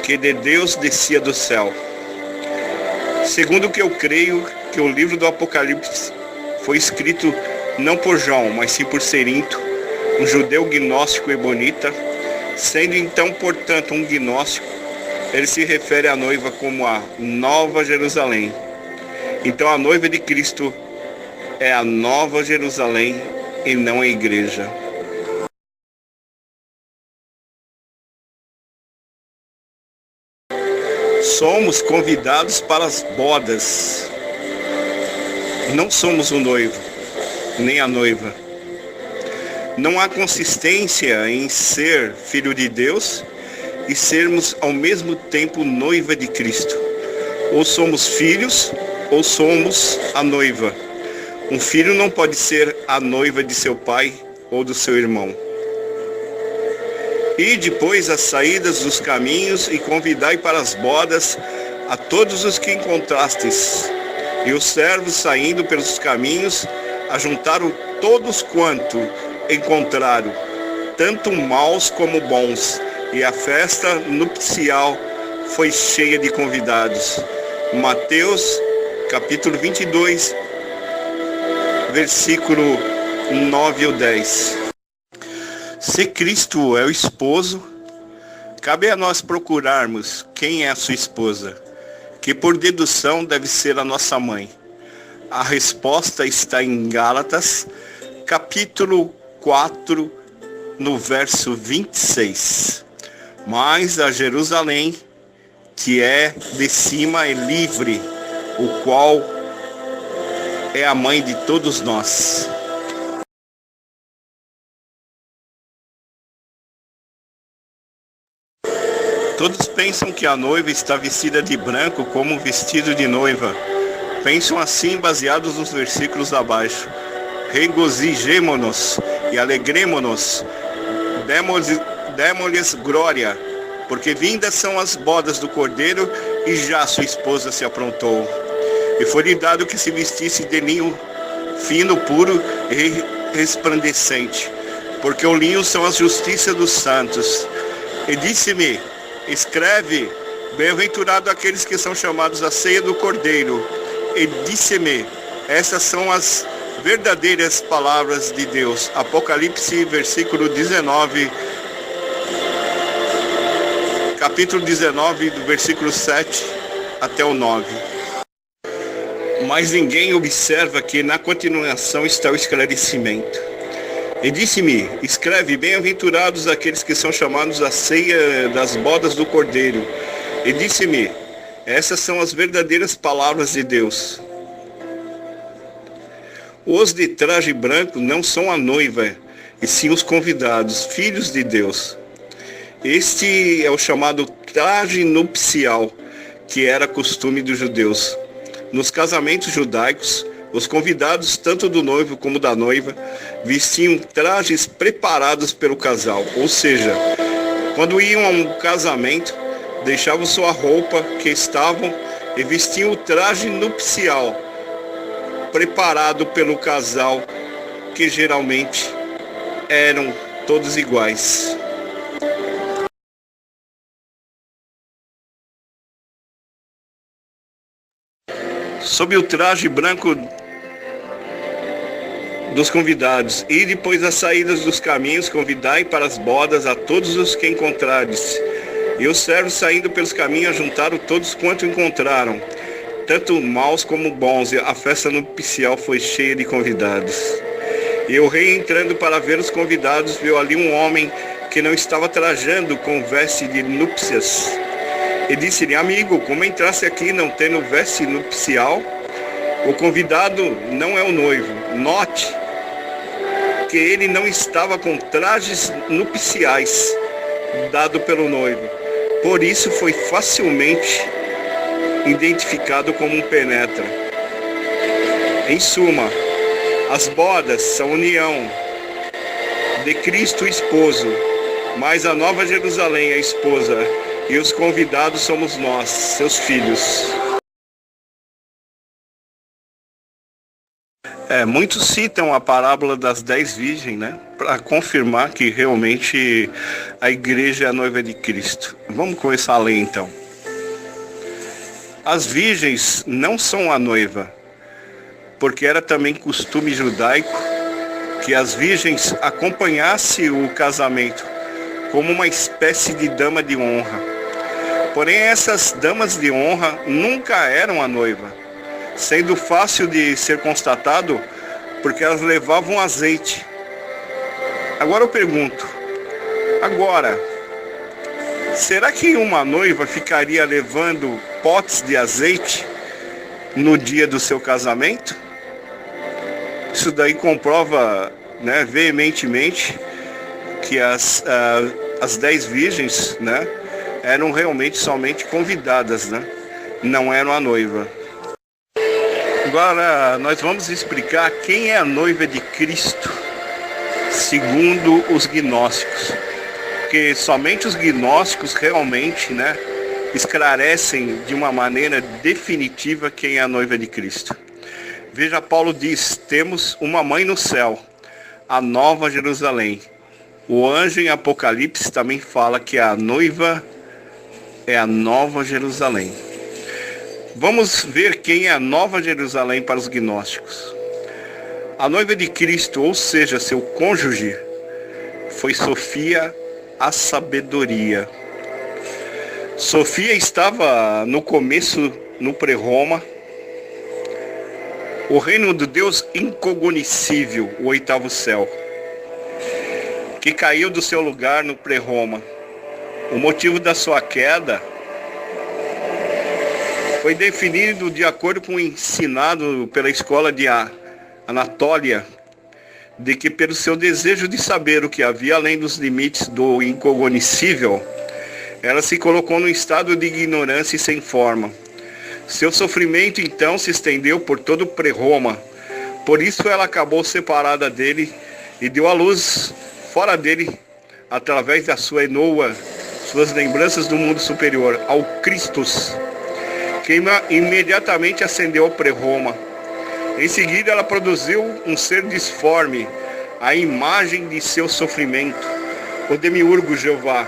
que de Deus descia do céu. Segundo o que eu creio, que o livro do Apocalipse foi escrito não por João, mas sim por Cerinto, um judeu gnóstico ebonita. Sendo então, portanto, um gnóstico, ele se refere à noiva como a Nova Jerusalém. Então a noiva de Cristo é a Nova Jerusalém e não a igreja. Somos convidados para as bodas. Não somos o noivo, nem a noiva. Não há consistência em ser filho de Deus e sermos ao mesmo tempo noiva de Cristo. Ou somos filhos, ou somos a noiva. Um filho não pode ser a noiva de seu pai ou do seu irmão. E depois as saídas dos caminhos e convidai para as bodas a todos os que encontrastes. E os servos saindo pelos caminhos ajuntaram todos quanto encontraram, tanto maus como bons. E a festa nupcial foi cheia de convidados. Mateus, capítulo 22, versículo 9 ou 10. Se Cristo é o esposo, cabe a nós procurarmos quem é a sua esposa, que por dedução deve ser a nossa mãe. A resposta está em Gálatas, capítulo 4, no verso 26. Mas a Jerusalém, que é de cima, é livre, o qual é a mãe de todos nós. Todos pensam que a noiva está vestida de branco como um vestido de noiva. Pensam assim baseados nos versículos abaixo. Regozijemo-nos e alegremo-nos, demo-lhes glória, porque vindas são as bodas do Cordeiro e já sua esposa se aprontou. E foi-lhe dado que se vestisse de linho fino, puro e resplandecente, porque o linho são as justiças dos santos. E disse-me: escreve, bem-aventurado aqueles que são chamados à ceia do Cordeiro. E disse-me: essas são as verdadeiras palavras de Deus. Apocalipse, versículo 19, capítulo 19, do versículo 7 até o 9. Mas ninguém observa que na continuação está o esclarecimento. E disse-me: escreve, bem-aventurados aqueles que são chamados à ceia das bodas do Cordeiro. E disse-me: essas são as verdadeiras palavras de Deus. Os de traje branco não são a noiva, e sim os convidados, filhos de Deus. Este é o chamado traje nupcial, que era costume dos judeus. Nos casamentos judaicos, os convidados, tanto do noivo como da noiva, vestiam trajes preparados pelo casal. Ou seja, quando iam a um casamento, deixavam sua roupa que estavam e vestiam o traje nupcial, preparado pelo casal, que geralmente eram todos iguais. Sob o traje branco dos convidados, e depois das saídas dos caminhos, convidai para as bodas a todos os que encontrares. E os servos saindo pelos caminhos juntaram todos quanto encontraram, tanto maus como bons, e a festa nupcial foi cheia de convidados. E o rei, entrando para ver os convidados, viu ali um homem que não estava trajando com veste de núpcias. E disse-lhe: amigo, como entrasse aqui não tendo veste nupcial? O convidado não é o noivo. Note que ele não estava com trajes nupciais dado pelo noivo. Por isso foi facilmente identificado como um penetra. Em suma, as bodas são a união de Cristo, o esposo, mas a Nova Jerusalém, a esposa, e os convidados somos nós, seus filhos. Muitos citam a parábola das 10 virgens, né? Para confirmar que realmente a igreja é a noiva de Cristo. Vamos começar a ler então. As virgens não são a noiva, porque era também costume judaico que as virgens acompanhassem o casamento como uma espécie de dama de honra. Porém, essas damas de honra nunca eram a noiva, sendo fácil de ser constatado porque elas levavam azeite. Agora eu pergunto, será que uma noiva ficaria levando potes de azeite no dia do seu casamento? Isso daí comprova, né, veementemente que as 10 virgens, né, eram realmente somente convidadas, né? Não eram a noiva. Agora nós vamos explicar quem é a noiva de Cristo, segundo os gnósticos. Porque somente os gnósticos realmente, né, esclarecem de uma maneira definitiva quem é a noiva de Cristo. Veja, Paulo diz, temos uma mãe no céu, a Nova Jerusalém. O anjo em Apocalipse também fala que a noiva é a Nova Jerusalém. Vamos ver quem é a Nova Jerusalém para os gnósticos. A noiva de Cristo, ou seja, seu cônjuge, foi Sofia, a sabedoria. Sofia estava no começo, no pré-Roma, o reino do Deus incognoscível, o oitavo céu, que caiu do seu lugar no pré-Roma. O motivo da sua queda foi definido de acordo com o ensinado pela escola de Anatólia, de que pelo seu desejo de saber o que havia além dos limites do incognoscível, ela se colocou num estado de ignorância e sem forma. Seu sofrimento então se estendeu por todo o pré-Roma. Por isso ela acabou separada dele e deu à luz fora dele, através da sua Enoa, suas lembranças do mundo superior, ao Christus, que imediatamente ascendeu ao pré-Roma. Em seguida ela produziu um ser disforme, a imagem de seu sofrimento, o demiurgo Jeová.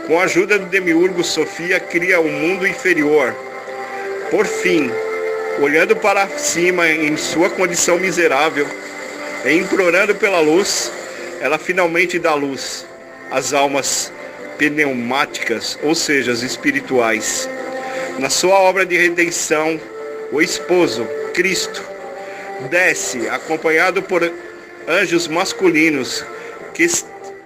Com a ajuda do demiurgo, Sofia cria o mundo inferior. Por fim, olhando para cima em sua condição miserável e implorando pela luz, ela finalmente dá luz às almas pneumáticas, ou seja, as espirituais. Na sua obra de redenção, o esposo, Cristo, desce, acompanhado por anjos masculinos, que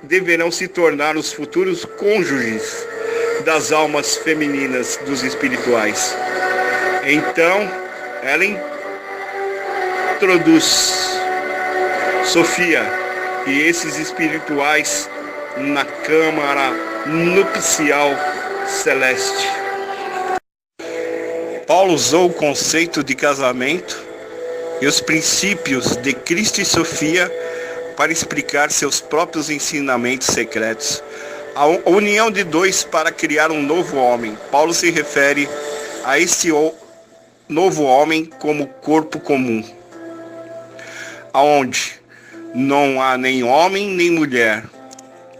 deverão se tornar os futuros cônjuges das almas femininas dos espirituais. Então, ela introduz Sofia e esses espirituais na câmara nupcial celeste. Paulo usou o conceito de casamento e os princípios de Cristo e Sofia para explicar seus próprios ensinamentos secretos. A união de dois para criar um novo homem. Paulo se refere a este novo homem como corpo comum, aonde não há nem homem nem mulher,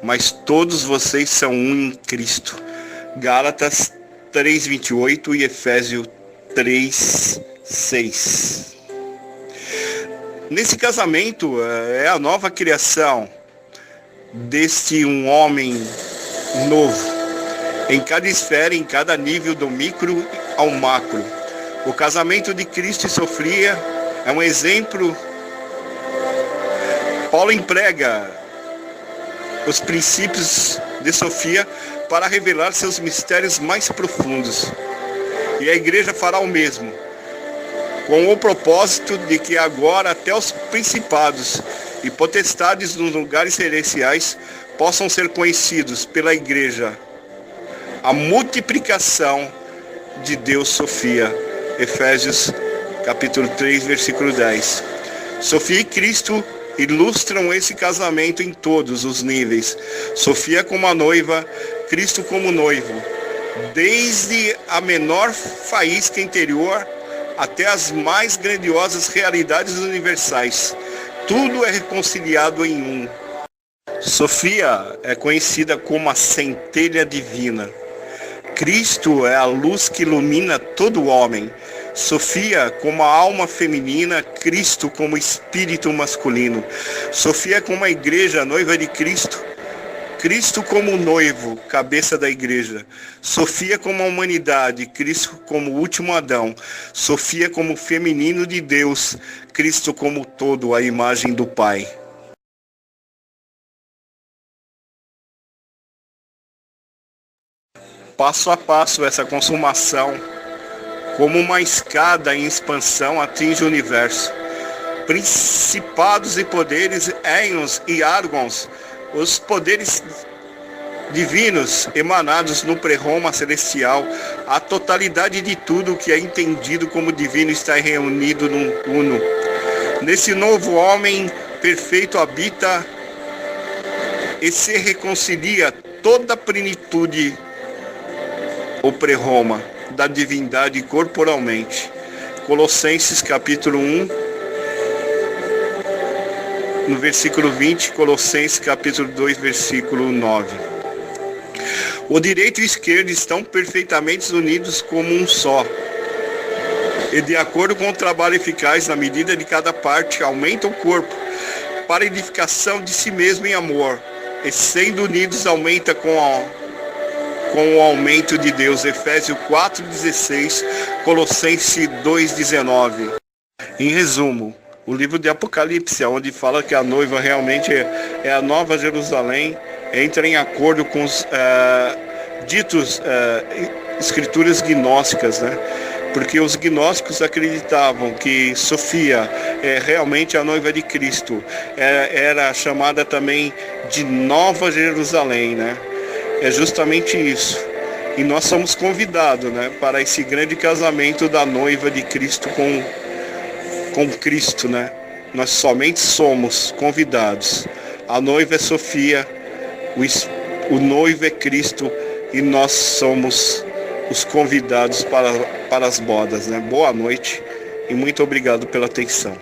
mas todos vocês são um em Cristo. Gálatas 3:28 e Efésios 3:6. Nesse casamento é a nova criação deste um homem novo, em cada esfera, em cada nível, do micro ao macro. O casamento de Cristo e Sofia é um exemplo. Paulo emprega os princípios de Sofia para revelar seus mistérios mais profundos. E a igreja fará o mesmo, com o propósito de que agora até os principados e potestades nos lugares celestiais possam ser conhecidos pela igreja. A multiplicação de Deus Sofia. Efésios capítulo 3, versículo 10. Sofia e Cristo ilustram esse casamento em todos os níveis. Sofia como a noiva, Cristo como noivo. Desde a menor faísca interior até as mais grandiosas realidades universais. Tudo é reconciliado em um. Sofia é conhecida como a centelha divina. Cristo é a luz que ilumina todo homem. Sofia como a alma feminina, Cristo como espírito masculino. Sofia como a igreja, a noiva de Cristo. Cristo como noivo, cabeça da igreja. Sofia como a humanidade, Cristo como o último Adão. Sofia como feminino de Deus, Cristo como todo, a imagem do Pai. Passo a passo, essa consumação, como uma escada em expansão, atinge o universo. Principados e poderes, éons e árgons, os poderes divinos emanados no pré-Roma celestial, a totalidade de tudo que é entendido como divino está reunido num uno. Nesse novo homem perfeito habita e se reconcilia toda a plenitude, o pré-Roma, da divindade corporalmente. Colossenses capítulo 1, no versículo 20, Colossenses capítulo 2, versículo 9. O direito e o esquerdo estão perfeitamente unidos como um só. E de acordo com o trabalho eficaz, na medida de cada parte, aumenta o corpo para a edificação de si mesmo em amor. E sendo unidos, aumenta com o aumento de Deus. Efésios 4,16, Colossenses 2,19. Em resumo, o livro de Apocalipse, onde fala que a noiva realmente é a Nova Jerusalém, entra em acordo com os ditos escrituras gnósticas, né? Porque os gnósticos acreditavam que Sofia é realmente a noiva de Cristo, era chamada também de Nova Jerusalém, né? É justamente isso. E nós somos convidados, né, para esse grande casamento da noiva de Cristo com Cristo, né? Nós somente somos convidados. A noiva é Sofia, o noivo é Cristo e nós somos os convidados para as bodas, né? Boa noite e muito obrigado pela atenção.